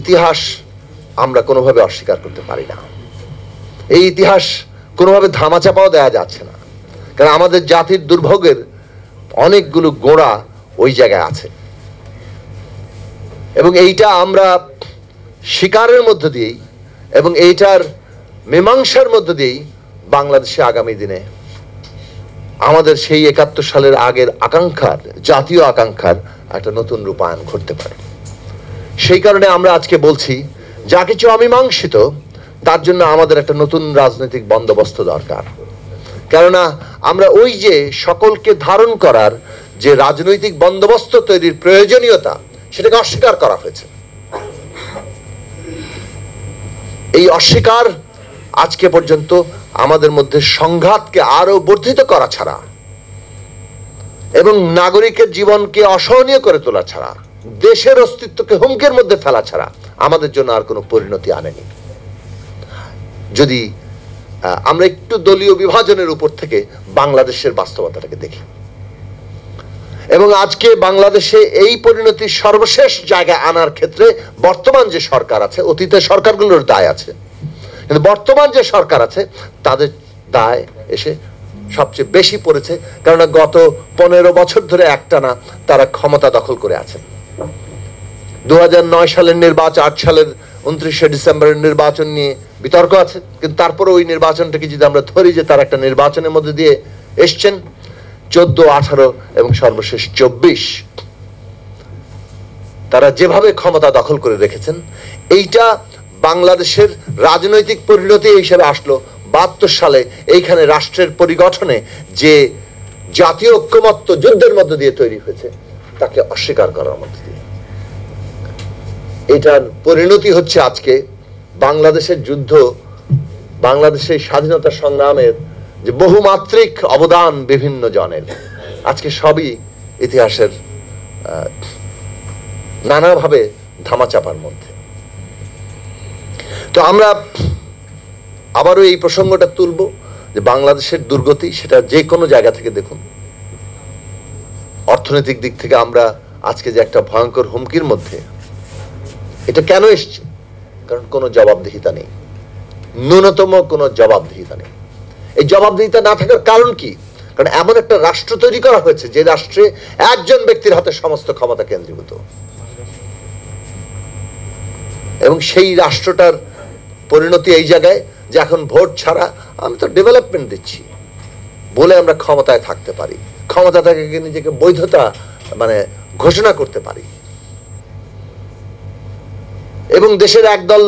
ইতিহাস আমরা কোনোভাবে অস্বীকার করতে পারি না। এই ইতিহাস কোনোভাবে ধামাচাপাও দেওয়া যাচ্ছে না, কারণ আমাদের জাতির দুর্ভোগের অনেকগুলো গোড়া ওই জায়গায় আছে, এবং এইটা আমরা স্বীকারের মধ্য দিয়েই এবং এইটার মীমাংসার মধ্য দিয়েই বাংলাদেশে আগামী দিনে আমাদের সেই ৭১ সালের আগের আকাঙ্ক্ষার, জাতীয় আকাঙ্ক্ষার একটা নতুন রূপায়ণ ঘটতে পারে। সেই কারণে আমরা আজকে বলছি, যা কিছু অমীমাংসিত তার জন্য আমাদের একটা নতুন রাজনৈতিক বন্দোবস্ত দরকার। কেননা আমরা ওই যে সকলকে ধারণ করার যে রাজনৈতিক বন্দোবস্ত তৈরির প্রয়োজনীয়তা, সেটাকে অস্বীকার করা হয়েছে। এই অস্বীকার আজকে পর্যন্ত আমাদের মধ্যে সংঘাতকে আরো বর্ধিত করা ছাড়া এবং নাগরিকের জীবনকে অসহনীয় করে তোলা ছাড়া, দেশের অস্তিত্বকে হুমকির মধ্যে ফেলা ছাড়া আমাদের জন্য আর কোনো পরিণতি আনেনি। যদি আমরা একটু দলীয় বিভাজনের উপর থেকে বাংলাদেশের বাস্তবতাটাকে দেখি, এবং আজকে বাংলাদেশে এই পরিণতির সর্বশেষ জায়গায় আনার ক্ষেত্রে বর্তমান যে সরকার আছে, অতীতের সরকারগুলোর দায় আছে, কিন্তু বর্তমান যে সরকার আছে তাদের দায় এসে সবচেয়ে বেশি পড়েছে, কেননা গত 15 বছর ধরে একটানা তারা ক্ষমতা দখল করে আছেন। 2009 সালের নির্বাচন, 8 সালের 29শে ডিসেম্বরের নির্বাচন নিয়ে বিতর্ক আছে, কিন্তু তারপরে ওই নির্বাচনটাকে যদি আমরা ধরি যে তার একটা নির্বাচনের মধ্যে দিয়ে এসছেন, 14, 18 এবং সর্বশেষ 24 তারা যেভাবে ক্ষমতা দখল করে রেখেছেন, এইটা বাংলাদেশের রাজনৈতিক পরিণতি হিসেবে আসলো 72 সালে এইখানে রাষ্ট্রের পরিগঠনে যে জাতীয় ঐক্যমত্য যুদ্ধের মধ্য দিয়ে তৈরি হয়েছে তাকে অস্বীকার করার মধ্য দিয়ে। এটার পরিণতি হচ্ছে আজকে বাংলাদেশের যুদ্ধ, বাংলাদেশের স্বাধীনতা সংগ্রামের যে বহুমাত্রিক অবদান বিভিন্ন জনের, আজকে সবই ইতিহাসের নানাভাবে ধামাচাপার মধ্যে। তো আমরা আবারও এই প্রসঙ্গটা তুলব যে বাংলাদেশের দুর্গতি, সেটা যে কোনো জায়গা থেকে দেখুন, অর্থনৈতিক দিক থেকে আমরা আজকে যে একটা ভয়ঙ্কর হুমকির মধ্যে, এটা কেন এসছে? কারণ কোনো জবাবদিহিতা নেই, ন্যূনতম কোনো জবাবদিহিতা নেই। এই জবাবদিহিতা না থাকার কারণ কি? কারণ এমন একটা রাষ্ট্র তৈরি করা হয়েছে যে রাষ্ট্রে একজন ব্যক্তির হাতে সমস্ত ক্ষমতা কেন্দ্রীভূত, এবং সেই রাষ্ট্রটার পরিণতি এই জায়গায় যে এখন ভোট ছাড়া আমি তো ডেভেলপমেন্ট দিচ্ছি বলে আমরা ক্ষমতায় থাকতে পারি, ক্ষমতা থেকে নিজেকে বৈধতা ঘোষণা করতে পারি, এবং দেশের একদল